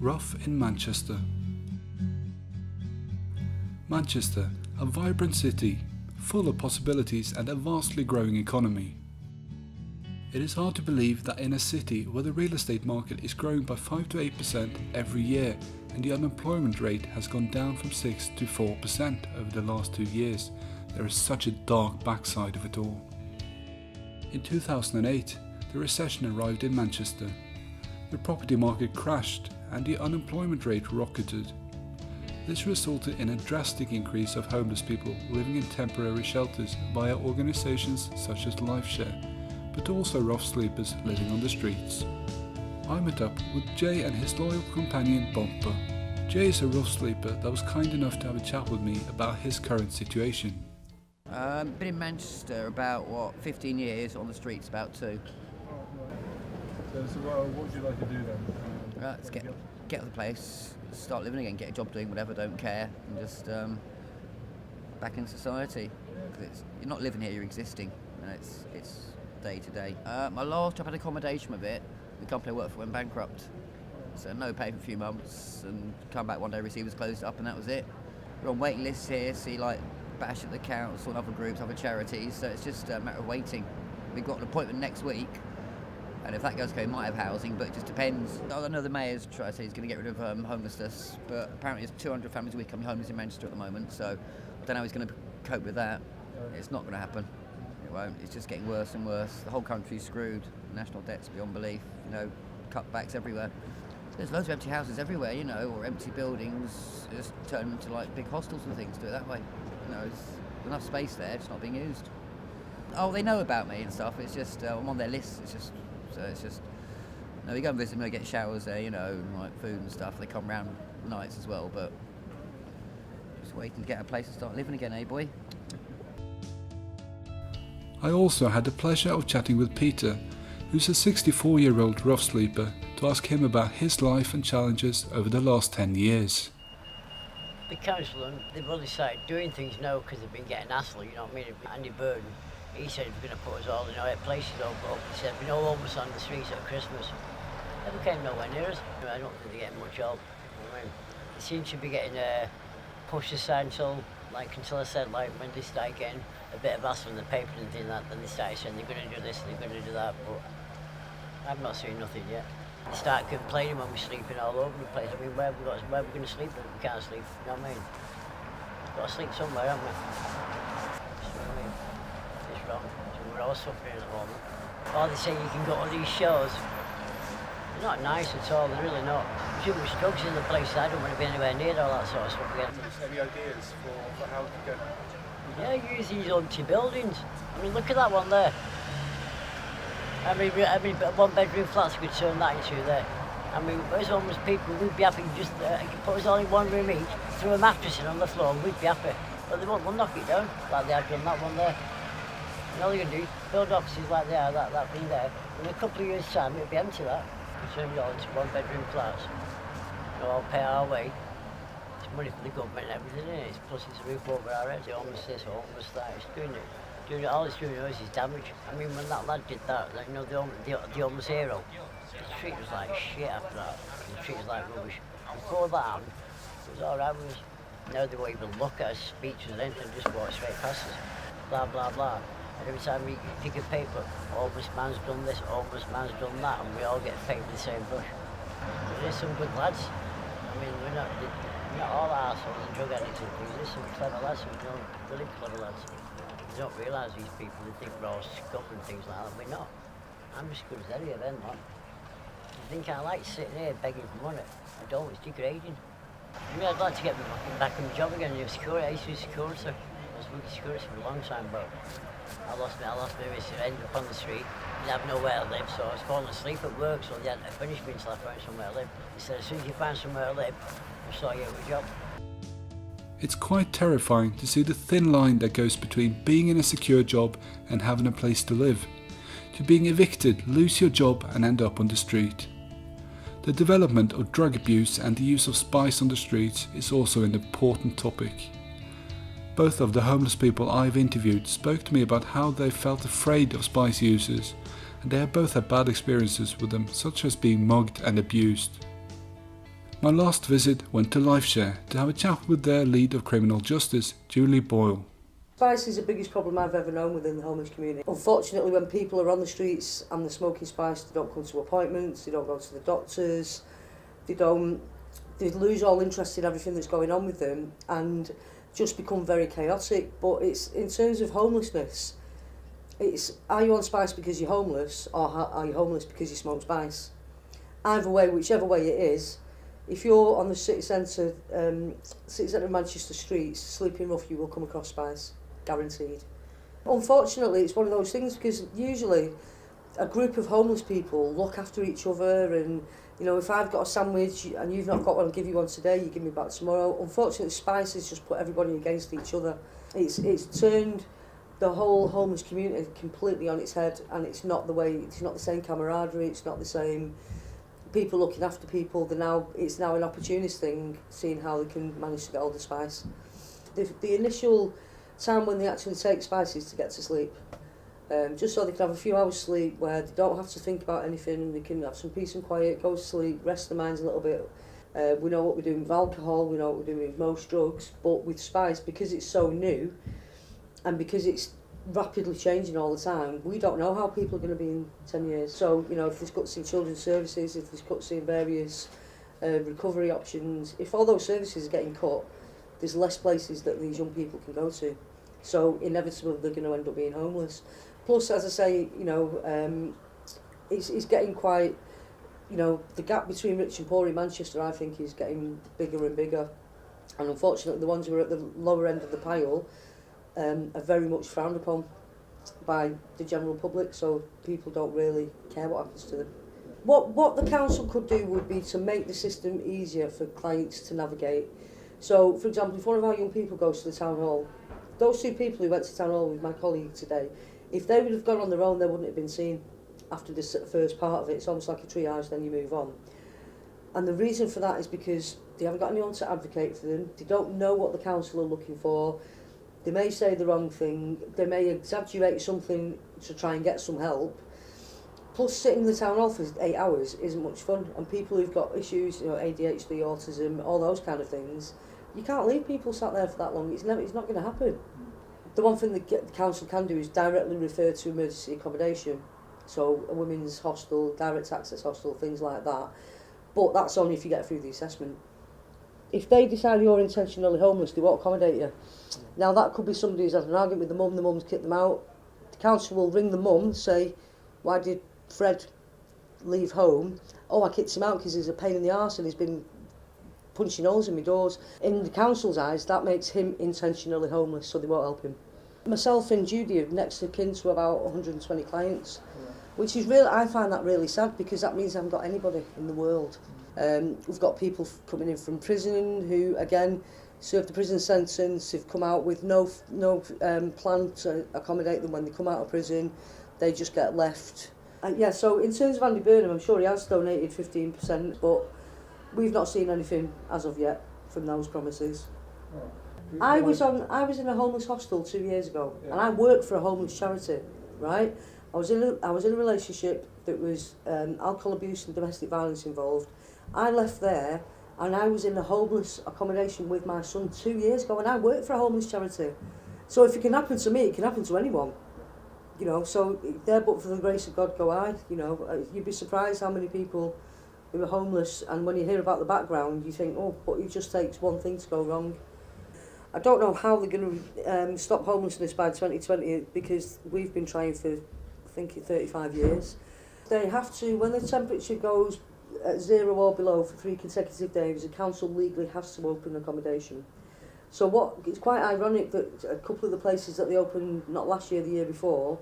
rough in Manchester. Manchester, a vibrant city, full of possibilities and a vastly growing economy. It is hard to believe that in a city where the real estate market is growing by 5 to 8% every year and the unemployment rate has gone down from 6 to 4% over the last 2 years, there is such a dark backside of it all. In 2008, the recession arrived in Manchester. The property market crashed and the unemployment rate rocketed. This resulted in a drastic increase of homeless people living in temporary shelters via organisations such as LifeShare, but also rough sleepers living on the streets. I met up with Jay and his loyal companion Bumper. Jay is a rough sleeper that was kind enough to have a chat with me about his current situation. Been in Manchester about 15 years, on the streets about 2. So what would you like to do then? Let's get out of the place, start living again, get a job doing whatever, don't care, and just back in society. Because you're not living here, you're existing, and it's day to day. My last job had accommodation with it. The company I worked for went bankrupt, so no pay for a few months, and come back one day, receivers closed up, and that was it. We're on waiting lists here, see like Bash at the Council and other groups, other charities, so it's just a matter of waiting. We've got an appointment next week, and if that goes okay, we might have housing, but it just depends. I know the mayor's trying to say he's going to get rid of homelessness, but apparently there's 200 families a week coming homeless in Manchester at the moment, so I don't know how he's going to cope with that. It's not going to happen. It won't. It's just getting worse and worse. The whole country's screwed. National debt's beyond belief. Cutbacks everywhere. There's loads of empty houses everywhere, or empty buildings just turn into like big hostels and things. Do it that way. There's enough space there, it's not being used. Oh, they know about me and stuff. It's just I'm on their list. We go and visit them. They get showers there, and like food and stuff. They come round nights as well, but just waiting to get a place to start living again, eh, boy? I also had the pleasure of chatting with Peter, who's a 64-year-old rough sleeper, to ask him about his life and challenges over the last 10 years. The council, they've only started doing things now because they've been getting hassle, Andy Burden, he said we're going to put us all in our places open. He said we're no homeless on the streets at Christmas. Never came nowhere near us. I don't think they're getting much help. They seem to be getting pushed aside until I said, when they started getting a bit of hassle in the paper and things like that, then they started saying they're going to do this and they're going to do that, but I've not seen nothing yet. They start complaining when we're sleeping all over the place. Where are we going to sleep if we can't sleep? You know what I mean? We've got to sleep somewhere, haven't we? It's wrong. So we're all suffering at the moment. Or they say you can go to these shows. They're not nice at all, they're really not. There's too much drugs in the place. I don't want to be anywhere near all that sort of stuff again. Any ideas for how to get... Yeah, use these empty buildings. Look at that one there. I mean, one-bedroom flats could turn that into there. As homeless people, we'd be happy just put us all in one room each, throw a mattress in on the floor, and we'd be happy. But they won't, they'll knock it down, like they had done that one there. And all you're going to do is build offices like they are, that thing there. In a couple of years' time, it'll be empty, that. We turn it all into one-bedroom flats. We'll all pay our way. It's money for the government and everything, isn't it? Plus it's a roof over our heads, homeless this, homeless that. It's doing it. All it's doing is damage. When that lad did that, the homeless hero, the street was like shit after that. The street was like rubbish. Before that, it was alright with us. Now they won't even look at us, speak to us, anything, just walk straight past us. Blah, blah, blah. And every time we pick a paper, homeless man's done this, homeless man's done that, and we all get painted with the same brush. But there's some good lads. We're not all arseholes and drug addicts and things. There's some clever lads, some really clever lads. They don't realise these people, they think we're all scum and things like that. We're not. I'm just good as any of them, man. You think I like sitting here begging for money? I don't, it's degrading. I'd like to get back in my job again. I used to do security. I was working security for a long time, but I lost my wrist, I ended up on the street. Didn't have nowhere to live, so I was falling asleep at work, so they had to finish me until I found somewhere to live. He said, as soon as you find somewhere to live, we'll sort you out a job. It's quite terrifying to see the thin line that goes between being in a secure job and having a place to live, to being evicted, lose your job and end up on the street. The development of drug abuse and the use of spice on the streets is also an important topic. Both of the homeless people I've interviewed spoke to me about how they felt afraid of spice users, and they have both had bad experiences with them, such as being mugged and abused. My last visit went to LifeShare to have a chat with their lead of criminal justice, Julie Boyle. Spice is the biggest problem I've ever known within the homeless community. Unfortunately, when people are on the streets and they're smoking spice, they don't come to appointments, they don't go to the doctors, they lose all interest in everything that's going on with them and just become very chaotic. But it's in terms of homelessness, it's are you on spice because you're homeless, or are you homeless because you smoke spice? Either way, whichever way it is, if you're on the city centre of Manchester streets, sleeping rough, you will come across spice, guaranteed. Unfortunately, it's one of those things because usually a group of homeless people look after each other, and you know, if I've got a sandwich and you've not got one, I'll give you one today, you give me back tomorrow. Unfortunately, spice has just put everybody against each other. It's turned the whole homeless community completely on its head, and it's not the same camaraderie, it's not the same people looking after people. It's now an opportunist thing, seeing how they can manage to get all the spice. The initial time when they actually take spice is to get to sleep, just so they can have a few hours sleep where they don't have to think about anything, they can have some peace and quiet, go to sleep, rest their minds a little bit. We know what we're doing with alcohol, we know what we're doing with most drugs, but with spice, because it's so new and because it's rapidly changing all the time, we don't know how people are going to be in 10 years. So, you know, if there's cuts in children's services, if there's cuts in various recovery options, if all those services are getting cut, there's less places that these young people can go to. So inevitably they're going to end up being homeless. Plus, as I say, you know, it's getting quite, you know, the gap between rich and poor in Manchester, I think, is getting bigger and bigger. And unfortunately, the ones who are at the lower end of the pile are very much frowned upon by the general public, so people don't really care what happens to them. What the council could do would be to make the system easier for clients to navigate. So, for example, if one of our young people goes to the town hall, those two people who went to town hall with my colleague today, if they would have gone on their own, they wouldn't have been seen after the first part of it. It's almost like a triage, then you move on. And the reason for that is because they haven't got anyone to advocate for them, they don't know what the council are looking for, they may say the wrong thing, they may exaggerate something to try and get some help. Plus, sitting in the town hall for 8 hours isn't much fun, and people who've got issues, you know, ADHD, autism, all those kind of things, you can't leave people sat there for that long. It's not going to happen. The one thing the council can do is directly refer to emergency accommodation, so a women's hostel, direct access hostel, things like that. But that's only if you get through the assessment. If they decide you're intentionally homeless, they won't accommodate you. Now, that could be somebody who's had an argument with the mum's kicked them out. The council will ring the mum and say, why did Fred leave home? Oh, I kicked him out because he's a pain in the arse and he's been punching holes in my doors. In the council's eyes, that makes him intentionally homeless, so they won't help him. Myself and Judy are next of kin to about 120 clients, which is really, I find that really sad, because that means I haven't got anybody in the world. We've got people coming in from prison who, again, served the prison sentence, have come out with no plan to accommodate them when they come out of prison. They just get left. And yeah, so in terms of Andy Burnham, I'm sure he has donated 15%, but we've not seen anything as of yet from those promises. Oh. I was in a homeless hostel 2 years ago, and I worked for a homeless charity, right? I was in a relationship that was alcohol abuse and domestic violence involved. I left there, and I was in a homeless accommodation with my son 2 years ago, and I worked for a homeless charity. So if it can happen to me, it can happen to anyone. You know, so there, but for the grace of God go I. You know, you'd be surprised how many people who are homeless, and when you hear about the background, you think, oh, but it just takes one thing to go wrong. I don't know how they're going to stop homelessness by 2020, because we've been trying for, I think, 35 years. They have to, when the temperature goes at 0 or below for 3 consecutive days, the council legally has to open accommodation. So it's quite ironic that a couple of the places that they opened, not last year, the year before,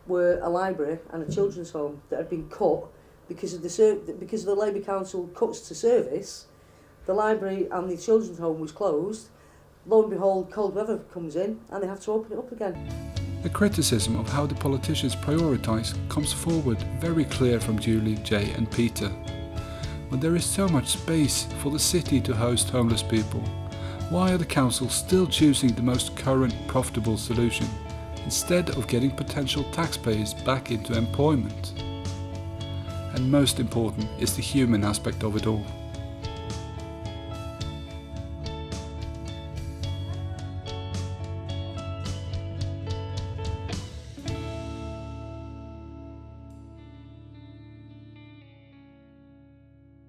were a library and a children's home that had been cut because of the Labour Council cuts to service. The library and the children's home was closed. Lo and behold, cold weather comes in and they have to open it up again. The criticism of how the politicians prioritise comes forward very clear from Julie, Jay and Peter. When there is so much space for the city to host homeless people, why are the councils still choosing the most current profitable solution, instead of getting potential taxpayers back into employment? And most important is the human aspect of it all.